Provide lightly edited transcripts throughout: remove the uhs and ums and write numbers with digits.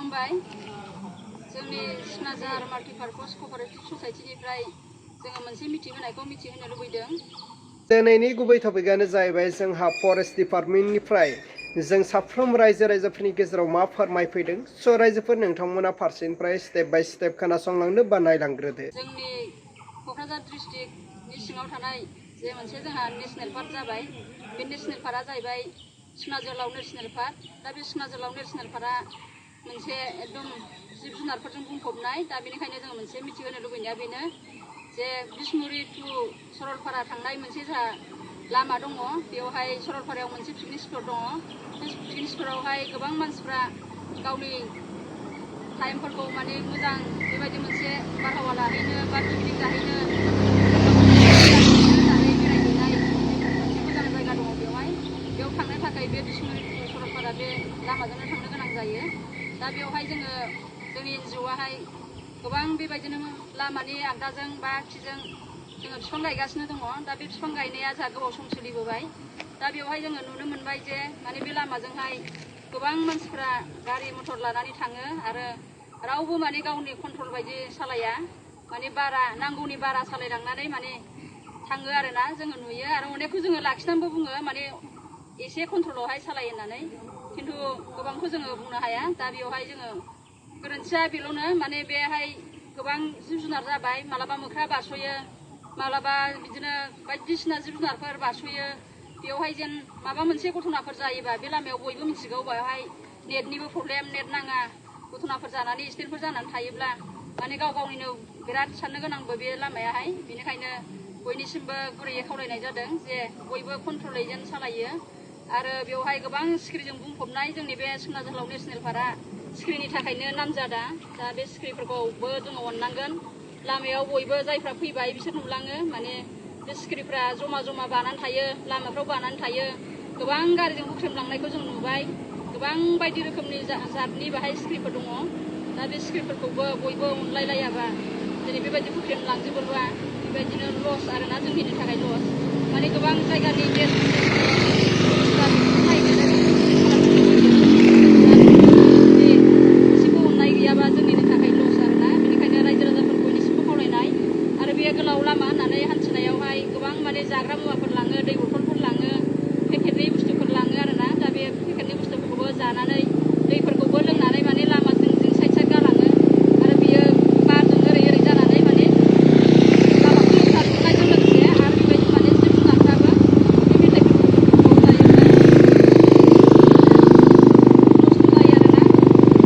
खुलुमबाय जोंनि सिकनाझार माल्टिपार्पस क'पारेटिभ ससाइटिनिफ्राय जोङो मोनसे मिथिहोनायखौ मिथिहोनो लुबैदों। दिनैनि गुबै टपिकआनो जाहैबाय जोंहा फरेस्ट डिपार्टमेन्टनिफ्राय जों साफ्रोम रायजो राजाफोरनि गेजेराव मा फोरमायफैदों। स' रायजोफोर नोंथांमोना फारसेनिफ्राय स्टेप बाय स्टेप खोनासंलांनो बा नायलांग्रोदो। जोंनि क'क्राझार डिस्ट्रिक्टनि सिङाव थानाय जे मोनसे जोंहा नेशनेल पार्क जाबाय, बे नेशनेल पार्कआ जाहैबाय सिकनाझार नेशनेल पार्क। दा बे सिकनाझार नेशनेल पार्कआ मोनसे एकदम जिब जुनारफोरजों बुंफबनाय। दा बेनिखायनो जोङो मोनसे मिथिहोनो लुबैनाया बेनो जे बिसमुरि टु सरलपारा थांनाय मोनसे जोंहा लामा दङ। बेवहाय सरलपारायाव मोनसे पिकनिक स्पट दङ। बे पिकनिक स्पटआवहाय गोबां मानसिफ्रा गावनि टाइमफोरखौ माने मोजां बेबायदि मोनसे बारहावा लाहैनो बा पिकनिक जाहैनो बेरायहैनाय मोनसे मोजां जायगा दङ बेवहाय। बेयाव थांनो थाखाय बे बिसमुरि टु सरलपारा बे लामाजोंनो थांनो गोनां जायो। दा बेवहाय जोङो जोंनि एनजिअ'आहाय गोबां बेबायदिनो लामानि आगदाजों बा आगसिजों जोङो बिफां गायगासिनो दङ। दा बे बिफां गायनाया जोंहा गोबाव सम सोलिबोबाय। दा बेवहाय जोङो नुनो मोनबाय जे माने बे लामाजोंहाय गोबां मानसिफ्रा गारि मथर लानानै थाङो आरो रावबो माने गावनि कन्ट्रल बायदि सालाया, माने बारा नांगौनि बारा सालायलांनानै माने थाङो आरोना जोङो नुयो। आरो अनेकखौ जोङो लाखिनानैबो बुङो माने एसे कन्ट्रलावहाय सालाय होननानै, खिन्थु गोबांखौ जोङो बुंनो हाया। दा बेवहाय जोङो गोरोन्थिया बेल'नो माने बेहाय गोबां जिब जुनार जाबाय, मालाबा मोख्रा बारस'यो, मालाबा बिदिनो बायदिसिना जिब जुनारफोर बारस'यो। बेवहाय जेन माबा मोनसे घटनाफोर जायोबा बे लामायाव बयबो मिथिगौ बेवहाय नेटनिबो प्रब्लेम, नेट नाङा, घटनाफोर जानानै एक्सिडेन्टफोर जानानै थायोब्ला माने गाव गावनिनो बिराद साननो गोनांबो बे लामायाहाय। बेनिखायनो बयनिसिमबो गुरैयै खावलायनाय जादों जे बयबो कन्ट्रलै जेन सालायो। आरो बेवहाय गोबां सिखिरिजों बुंफबनाय जोंनि बे सिकनाझार नेशनेल पार्कआ सिखिरिनि थाखायनो नामजादा। दा बे सिखिरिफोरखौबो जोङो अननांगोन। लामायाव बयबो जायफ्रा फैबाय बिसोर नुलाङो माने बे सिखिरिफ्रा जमा जमा बानानै थायो, लामाफ्राव बानानै थायो। गोबां गारिजों हुख्रेमलांनायखौ जों नुबाय। गोबां बायदि रोखोमनि जातनि बाहाय सिखिरिफोर दङ। दा बे सिखिरिफोरखौबो बयबो अनलायलायाबा दिनै बेबायदि हुख्रेमलांजोबोबा बेबायदिनो लस आरोना, जोंनि थाखाय लस। माने गोबां जायगानि एसेबो अननाय गैयाबा जोंनि थाखाय लस आरोना। बेनिखायनो रायजो राजाफोर बयनिसिमबो खावलायनाय। आरो बे गोलाव लामा होननानै हान्थिनायावहाय गोबां माने जाग्रा मुवाफोर लाङो, दै बथलफोर लाङो, पेकेटनि बुस्थुफोर लाङो आरोना। दा बे पेकेटनि बुस्थुफोरखौबो जानानै दैफोरखौबो लोंनानै माने लामा जिं साइड साइड गालाङो। आरो बियो बारजों ओरै ओरै जानानै माने लामाखौ लेथ्रा नुनायजों लोगोसे आरो बेबायदि माने जिब जुनारफ्राबो बे मेथाइफोरखौ जायोब्ला नस्थ' जायो आरोना।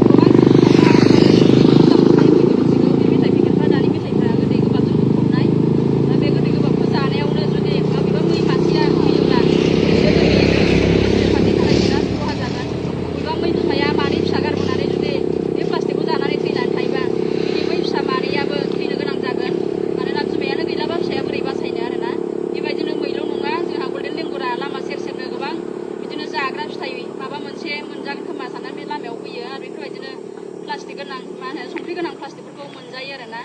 गोबां जिब जुनारफ्रा बयबो मिथिगौ बे मेथाइ पेकेटफ्रा, दानि मेथाइफ्रा गोदै गोबाबजों बुंफबनाय। दा बे गोदै गोबाबखौ जानायावनो जुदि माबेबा मानसिया होयोब्ला बे जोंनि देहानि थाखाय बिराद खहा जागोन। बबेबा मै बिमाया मानै फिसा गारबोनानै जुदि बे प्लास्टिकखौ जानानै थैनानै थायोबा बे मै फिसा मानैयाबो थैनो गोनां जागोन। मानोना बिमायानो गैलाबा फिसाया बोरै बासायनो आरोना। बेबायदिनो मैल' नङा, जोंहा गल्डेन लेंगुरा लामा सेर सेरनो गोबां बिदिनो जाग्रा फिथाइ माबा मोनसे मोनजागोन खोमा साननानै बे लामायाव फैयो। आरो बेफोरबायदिनो प्लास्टिक गोनां संख्रि गोनां प्लास्टिकफोरखौ मोनजायो आरोना।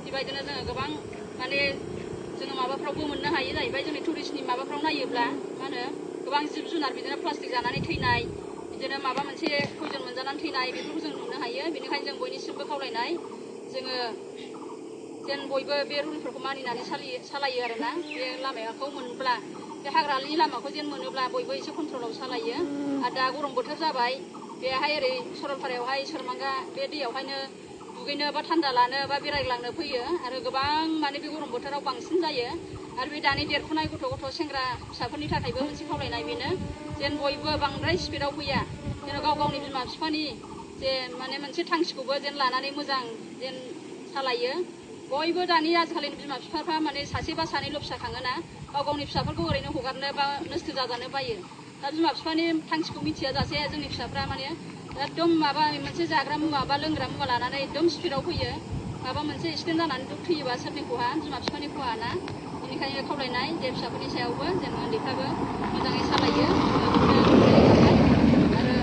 बेबायदिनो जोङो गोबां माने जोङो माबाफ्रावबो मोननो हायो जाहैबाय, जोंनि टुरिस्टनि माबाफ्राव नायोब्ला गोबां जिब जुनार बिदिनो प्लास्टिक जानानै थैनाय, बिदिनो माबा मोनसे पयजन मोनजानानै थैनाय, बेफोरखौ जों नुनो हायो। बेनिखायनो जों बयनिसिमबो खावलायनाय जोङो जेन बयबो बे रुलफोरखौ मानिनानै सालायो आरोना। बे लामाखौ मोनब्ला, बे हाग्रानि लामाखौ जेन मोनोब्ला बयबो एसे कन्ट्रलाव सालायो। आरो दा गरम बोथोर जाबाय, बेहाय ओरै सरलपारायावहाय सोरमांगा बे दैयावहायनो दुगैनो बा थान्दा लानो बा बेरायग्लांनो फैयो। आरो गोबां माने बे गरम बोथोराव बांसिन जायो। आरो बे दानि देरफुनाय गथ' सेंग्रा फिसाफोरनि थाखायबो मोनसे खावलायनाय बेनो जेन बयबो बांद्राय स्पिडआव फैया, जेन गाव गावनि बिमा बिफानि जे माने मोनसे थांखिखौबो जेन लानानै मोजां जेन सालायो। बयबो दानि आजिखालिनि बिमा बिफाफ्रा माने सासे बा सानैल' फिसा खाङोना, गाव गावनि फिसाफोरखौ ओरैनो हगारनो बा नस्थ' जाजानो बायो। दा बिमा बिफानि थांखिखौ मिथिया जासे जोंनि फिसाफ्रा माने एकदम माबा मोनसे जाग्रा मुवा बा लोंग्रा मुवा लानानै एकदम स्पिडआव फैयो। माबा मोनसे एक्सिडेन्ट जानानै थैयोबा सोरनि खहा? बिमा बिफानि खहा ना। बेनिखायनो खावलायनाय जे फिसाफोरनि सायावबो जेन उन्दैफ्राबो मोजाङै सालायो। आरो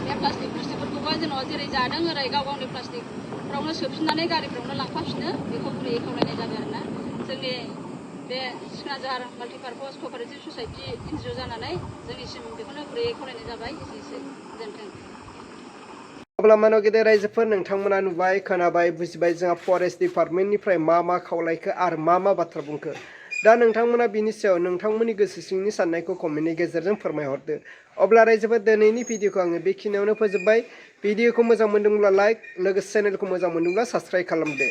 बे प्लास्टिकफोरखौबो जेनेबा जेरै जादों ओरै गाव गावनि प्लास्टिकफ्रावनो सोफिननानै गारिफ्रावनो लांफाफिनो, बेखौ गुरैयै खावलायनाय जाबाय आरोना। जोंनि बे सिकनाझार माल्टिपार्पस क'पारेटिभ ससाइटि एनजिअ जानानै जोंनिसिम बेखौनो गुरैयै खावलायनाय जाबाय। एसेनोसै, गोजोन्थों। अब्ला मानव गेदेर रायजोफोर नोंथांमोना नुबाय खोनाबाय बुजिबाय जोंहा फरेस्ट डिपार्टमेन्टनिफ्राय मा खावलायखो आरो मा बाथ्रा बुंखो। दा नोंथांमोना बिनि सायाव नोंथांमोननि गोसो सिंनि साननायखौ कमेन्टनि गेजेरजों फोरमायहरदो। अब्ला रायजोफोर दिनैनि भिडिअखौ आङो बेखिनियावनो फोजोबबाय। भिडिअखौ मोजां मोनदोंब्ला लाइक, लोगोसे चेनेलखौ मोजां मोनदोंब्ला साबस्क्राइब खालामदो।